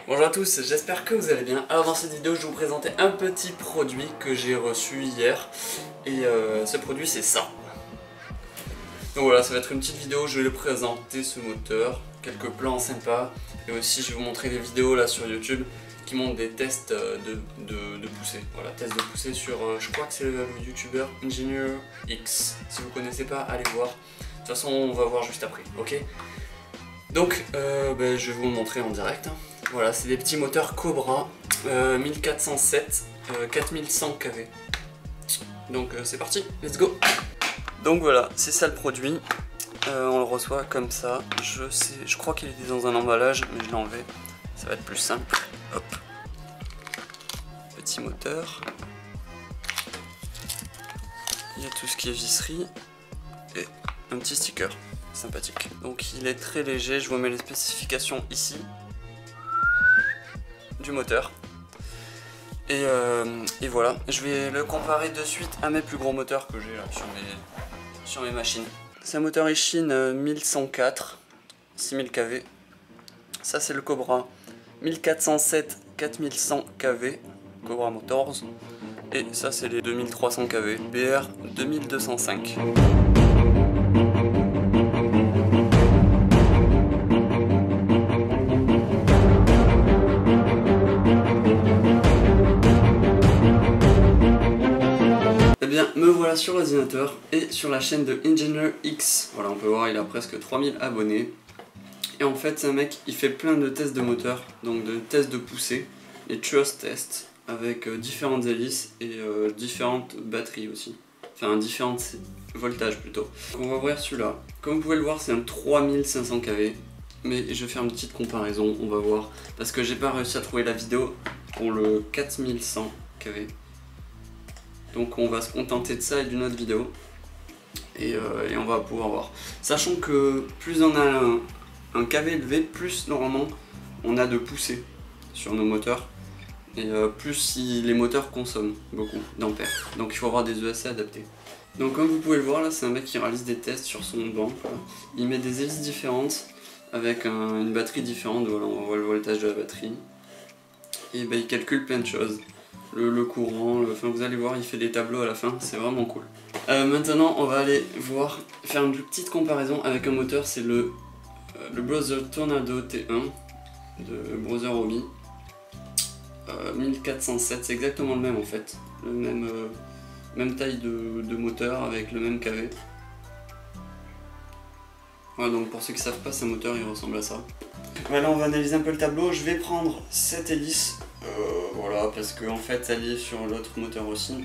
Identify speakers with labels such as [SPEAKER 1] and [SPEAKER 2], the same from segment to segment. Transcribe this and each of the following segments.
[SPEAKER 1] Bonjour à tous, j'espère que vous allez bien. Alors dans cette vidéo je vais vous présenter un petit produit que j'ai reçu hier. Et ce produit c'est ça. Donc voilà, ça va être une petite vidéo, je vais présenter ce moteur, quelques plans sympas. Et aussi je vais vous montrer des vidéos là sur YouTube qui montrent des tests de poussée. Voilà, tests de poussée sur, je crois que c'est le youtubeur Engineer X. Si vous connaissez pas, allez voir. De toute façon on va voir juste après, ok? Donc je vais vous le montrer en direct. Voilà, c'est des petits moteurs Cobra 1407 4100 kV. Donc c'est parti, let's go. Donc voilà, c'est ça le produit. On le reçoit comme ça. Je crois qu'il était dans un emballage, mais je l'ai enlevé. Ça va être plus simple. Hop. Petit moteur. Il y a tout ce qui est visserie et un petit sticker sympathique. Donc il est très léger, je vous mets les spécifications ici du moteur. Et voilà, je vais le comparer de suite à mes plus gros moteurs que j'ai là sur mes machines. C'est un moteur Ishin 1104 6000 kV. Ça c'est le Cobra 1407 4100 kV Cobra Motors. Et ça c'est les 2300 kV BR 2205. Eh bien, me voilà sur l'ordinateur et sur la chaîne de Engineer X. Voilà, on peut voir, il a presque 3000 abonnés. Et en fait, c'est un mec, il fait plein de tests de moteur, donc de tests de poussée, les thrust tests, avec différentes hélices et différentes batteries aussi. Enfin, différents voltages plutôt. Donc, on va ouvrir celui-là. Comme vous pouvez le voir, c'est un 3500 kV. Mais je vais faire une petite comparaison, on va voir. Parce que j'ai pas réussi à trouver la vidéo pour le 4100 kV. Donc on va se contenter de ça et d'une autre vidéo. Et on va pouvoir voir. Sachant que plus on a un kV élevé, plus normalement on a de poussée sur nos moteurs. Et plus si les moteurs consomment beaucoup d'ampères. Donc il faut avoir des ESC adaptés. Donc comme vous pouvez le voir là, c'est un mec qui réalise des tests sur son banc. Il met des hélices différentes avec une batterie différente. Voilà, on voit le voltage de la batterie. Et il calcule plein de choses. Le courant, enfin vous allez voir, il fait des tableaux à la fin, c'est vraiment cool. Maintenant on va aller voir, faire une petite comparaison avec un moteur, c'est le Brother Tornado T1 de Brother Hobby 1407, c'est exactement le même en fait, le même taille de moteur avec le même KV. Voilà, donc pour ceux qui ne savent pas, ce moteur il ressemble à ça. Voilà, on va analyser un peu le tableau, je vais prendre cette hélice. Voilà, parce qu'en fait elle est sur l'autre moteur aussi.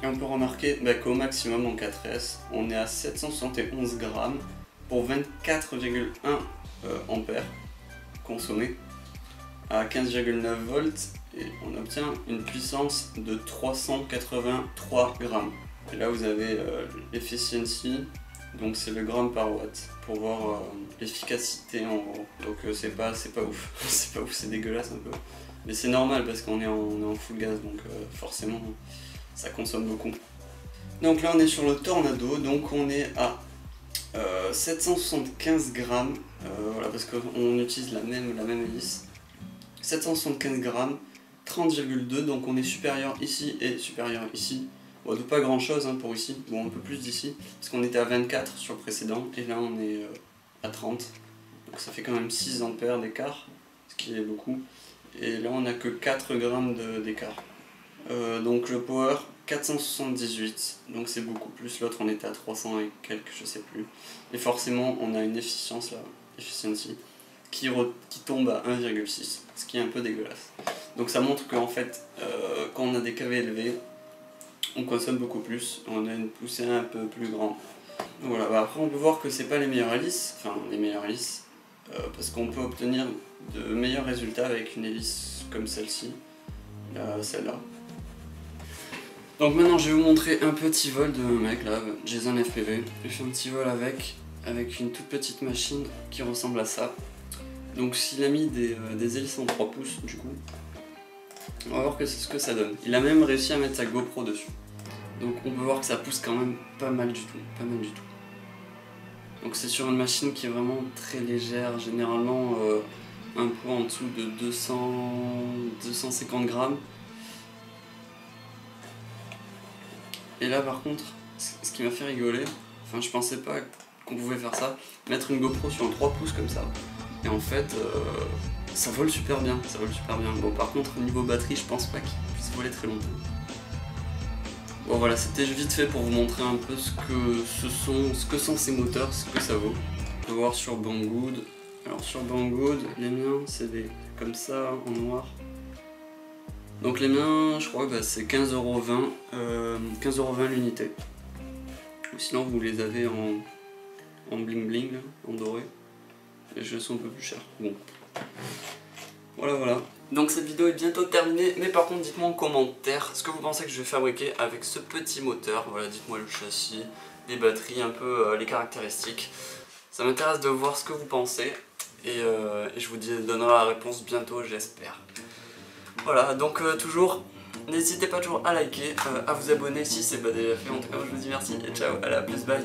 [SPEAKER 1] Et on peut remarquer qu'au maximum en 4S, on est à 771 grammes pour 24,1 ampères consommés à 15,9 volts et on obtient une puissance de 383 grammes. Et là vous avez l'efficiency, donc c'est le gramme par watt pour voir l'efficacité en gros. Donc c'est pas ouf, c'est pas ouf, c'est dégueulasse un peu. Mais c'est normal parce qu'on est en full gaz, donc forcément ça consomme beaucoup. Donc là on est sur le Tornado, donc on est à 775 grammes, voilà, parce qu'on utilise la même hélice. 775 grammes, 30,2, donc on est supérieur ici et supérieur ici. Bon, de pas grand chose hein, pour ici, bon un peu plus d'ici, parce qu'on était à 24 sur le précédent, et là on est à 30. Donc ça fait quand même 6 ampères d'écart, ce qui est beaucoup. Et là on n'a que 4 grammes d'écart. Donc le power 478, donc c'est beaucoup plus, l'autre on était à 300 et quelques, je sais plus. Et forcément on a une efficience là, efficiency, qui tombe à 1,6, ce qui est un peu dégueulasse. Donc ça montre qu'en fait, quand on a des KV élevés, on consomme beaucoup plus, on a une poussée un peu plus grande. Voilà, après on peut voir que c'est pas les meilleures hélices, parce qu'on peut obtenir de meilleurs résultats avec une hélice comme celle-ci, celle-là. Donc maintenant je vais vous montrer un petit vol de mec là, Jason FPV. Je fais un petit vol avec une toute petite machine qui ressemble à ça. Donc s'il a mis des hélices en 3 pouces du coup, on va voir que c'est ce que ça donne. Il a même réussi à mettre sa GoPro dessus. Donc on peut voir que ça pousse quand même pas mal du tout, Donc c'est sur une machine qui est vraiment très légère, généralement un poids en dessous de 250 grammes. Et là par contre, ce qui m'a fait rigoler, enfin je pensais pas qu'on pouvait faire ça, mettre une GoPro sur un 3 pouces comme ça. Et en fait, ça vole super bien, ça vole super bien. Bon par contre, niveau batterie, je pense pas qu'il puisse voler très longtemps. Bon voilà, c'était vite fait pour vous montrer un peu ce que sont ces moteurs, ce que ça vaut. On peut voir sur Banggood. Alors sur Banggood, les miens c'est des comme ça en noir. Donc les miens, je crois que c'est 15,20 € l'unité. Ou sinon vous les avez en bling bling, là, en doré. Les jeux sont un peu plus chers. Bon. Voilà. Donc cette vidéo est bientôt terminée, mais par contre dites-moi en commentaire ce que vous pensez que je vais fabriquer avec ce petit moteur. Voilà, dites-moi le châssis, les batteries, un peu les caractéristiques. Ça m'intéresse de voir ce que vous pensez et je vous donnerai la réponse bientôt, j'espère. Voilà, donc toujours, n'hésitez pas toujours à liker, à vous abonner si c'est pas déjà fait. En tout cas, je vous dis merci et ciao, à la plus, bye.